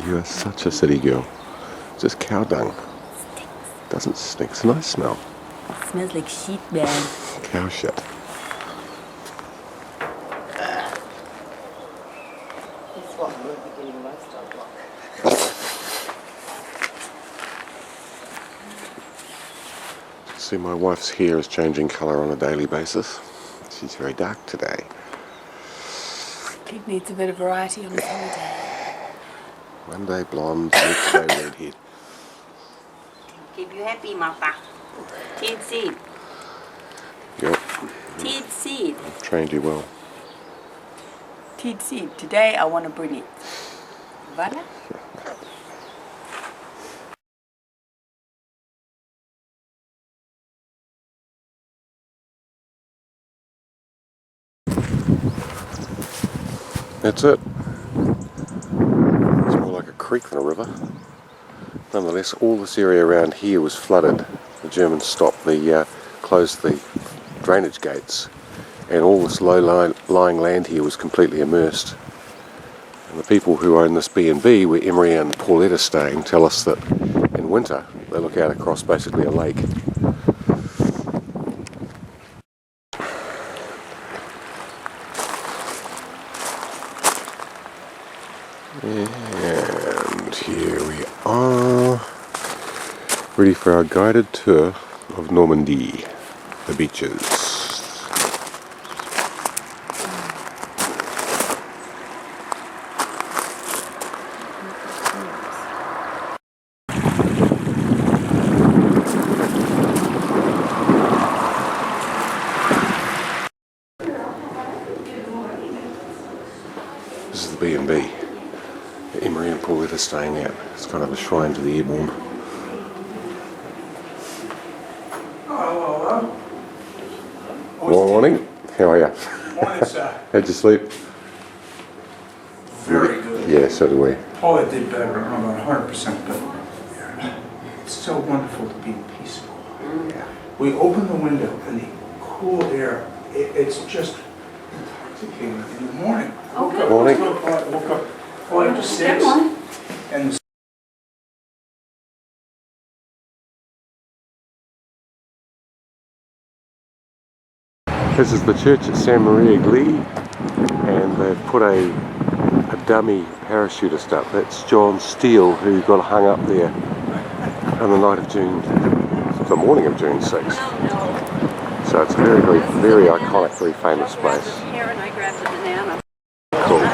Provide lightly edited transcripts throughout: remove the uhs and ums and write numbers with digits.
You are such a city girl. Just cow dung. Doesn't stink. It's a nice smell. It smells like sheep, man. Cow shit. This one will be getting most of luck. See, my wife's hair is changing colour on a daily basis. She's very dark today. Kid needs a bit of variety on his holiday. One day blonde, next day redhead. Keep you happy, Martha. Teed seed. Yep. Teed seed. I've trained you well. Teed seed. Today I want to bring it. Voilà. That's it. It's more like a creek than a river. Nonetheless, all this area around here was flooded. The Germans closed the drainage gates, and all this low-lying land here was completely immersed. And the people who own this B&B, where Emery and Paulette are staying, tell us that in winter they look out across basically a lake. And here we are, ready for our guided tour of Normandy, the beaches. This is the B&B. Emery and Paulette are staying at. It's kind of a shrine to the Airborne. Hello. Morning. How are you? Morning, sir. How'd you sleep? Very good. Yeah, so do we. Oh, I did better. I'm about 100% better. It's so wonderful to be peaceful. Yeah. We open the window and the cool air, it's just intoxicating in the morning. Okay. Morning. Woke up. Oh, after 6. And the This is the church at Saint Marie Eglise, and they've put a dummy parachutist up. That's John Steele, who got hung up there on the night of the morning of June 6th. So it's a very, very, very iconic, very famous place. Here and I grabbed a banana. Cool.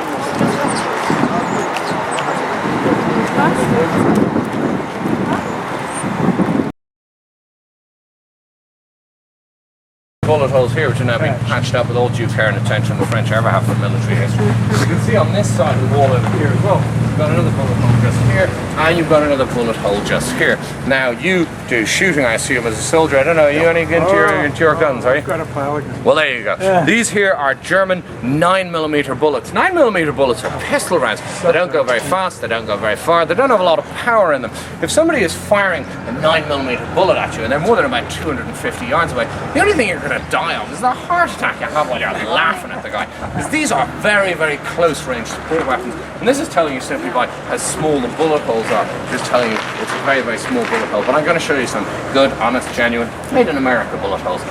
Bullet holes here, which are now being patched up with all due care and attention the French ever have for military history. As you can see on this side of the wall over here as well, you've got another bullet hole just here, and you've got another bullet hole just here. Now you do shooting, I assume, as a soldier. I don't know, are you any into your guns, are you? I've got a pile of guns. Well, there you go. Yeah. These here are German 9mm bullets. 9mm bullets are pistol rounds. They don't go very fast, they don't go very far, they don't have a lot of power in them. If somebody is firing a 9mm bullet at you and they're more than about 250 yards away, the only thing you're going to die of is the heart attack you have while you're laughing at the guy. Because these are very, very close range support weapons. And this is telling you simply by how small the bullet holes are. Just telling you it's a very, very small bullet hole. But I'm going to show you some good, honest, genuine, made in America bullet holes.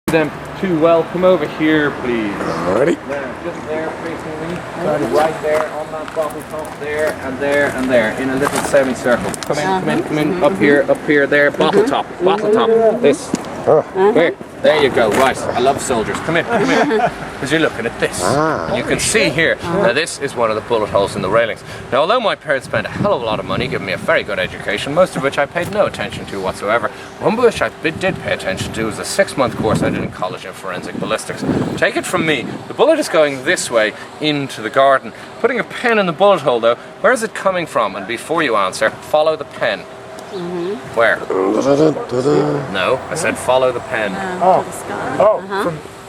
Them too well. Come over here, please. Alrighty. There, just there, facing me. Right there on that bottle top there, and there, and there, in a little semicircle. Come in, come in, come in. Up here, there. Bottle top, bottle top. This. There you go. Right. I love soldiers. Come here. Because you're looking at this. And you can see here, now this is one of the bullet holes in the railings. Now, although my parents spent a hell of a lot of money giving me a very good education, most of which I paid no attention to whatsoever, one which I did pay attention to was a 6-month course I did in college in forensic ballistics. Take it from me, the bullet is going this way into the garden. Putting a pen in the bullet hole though, where is it coming from? And before you answer, follow the pen. Where? No, I said follow the pen.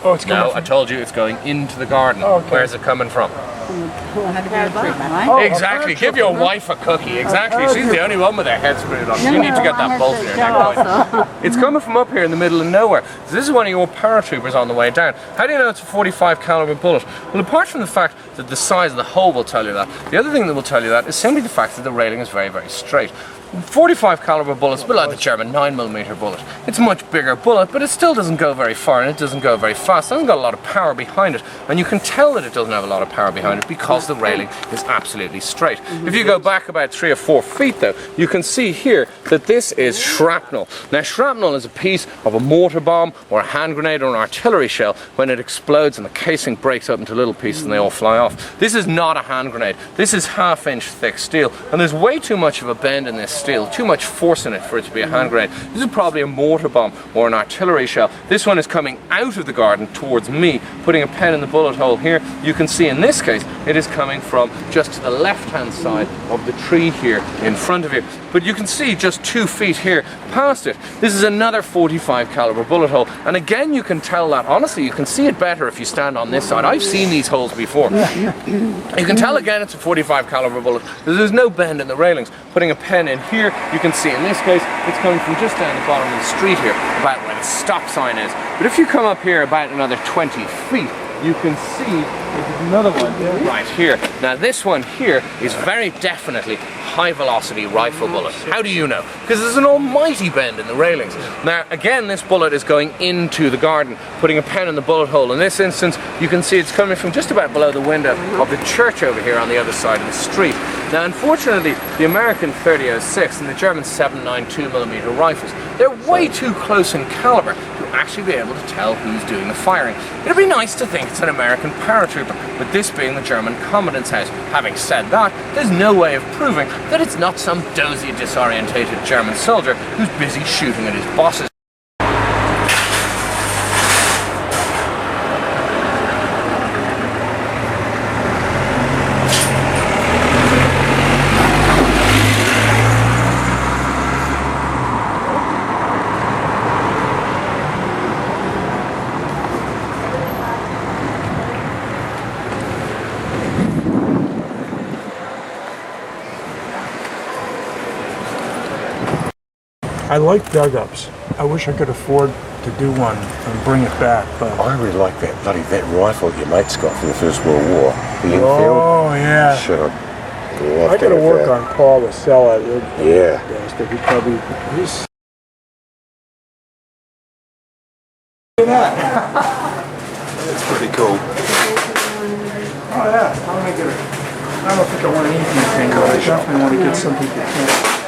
It's coming No, I told you it's going into the garden. Where is it coming from? Right? Exactly. Give your wife a cookie. Exactly. She's the only one with her head screwed on. You need to get that bolt in your neck. It's coming from up here in the middle of nowhere. So this is one of your paratroopers on the way down. How do you know it's a 45 caliber bullet? Well, apart from the fact that the size of the hole will tell you that, the other thing that will tell you that is simply the fact that the railing is very, very straight. 45 caliber bullets, a bit like the German 9mm bullet. It's a much bigger bullet, but it still doesn't go very far and it doesn't go very fast. It hasn't got a lot of power behind it, and you can tell that it doesn't have a lot of power behind it because the railing is absolutely straight. If you go back about 3 or 4 feet though, you can see here that this is shrapnel. Now shrapnel is a piece of a mortar bomb or a hand grenade or an artillery shell. When it explodes and the casing breaks up into little pieces and they all fly off. This is not a hand grenade. This is 1/2 inch thick steel, and there's way too much of a bend in this steel, too much force in it for it to be a hand grenade. This is probably a mortar bomb or an artillery shell. This one is coming out of the garden towards me, putting a pen in the bullet hole here. You can see in this case it is coming from just to the left hand side of the tree here in front of you. But you can see just 2 feet here past it. This is another 45 caliber bullet hole, and again you can tell that. Honestly, you can see it better if you stand on this side. I've seen these holes before. You can tell again it's a 45 caliber bullet. There's no bend in the railings. Putting a pen in here, you can see in this case it's coming from just down the bottom of the street here, about where the stop sign is. But if you come up here about another 20 feet, you can see there's another one right here. Now this one here is very definitely high velocity rifle bullet. How do you know? Because there's an almighty bend in the railings. Now again, this bullet is going into the garden, putting a pen in the bullet hole. In this instance, you can see it's coming from just about below the window of the church over here on the other side of the street. Now unfortunately, the American 30-06 and the German 7.92mm rifles, they're way too close in caliber to actually be able to tell who's doing the firing. It'd be nice to think it's an American paratrooper, with this being the German commandant's house. Having said that, there's no way of proving that it's not some dozy, disorientated German soldier who's busy shooting at his bosses. I like dug-ups. I wish I could afford to do one and bring it back, but... I really like that bloody that rifle your mate's got from the First World War. The Enfield. Oh, yeah. Sure. I gotta work on Paul to sell it. Yeah. Bastard. He probably... He's... Look at that. That's pretty cool. Oh, yeah. I'm gonna get it. I don't think I want an anything, but I definitely want to get something that can't...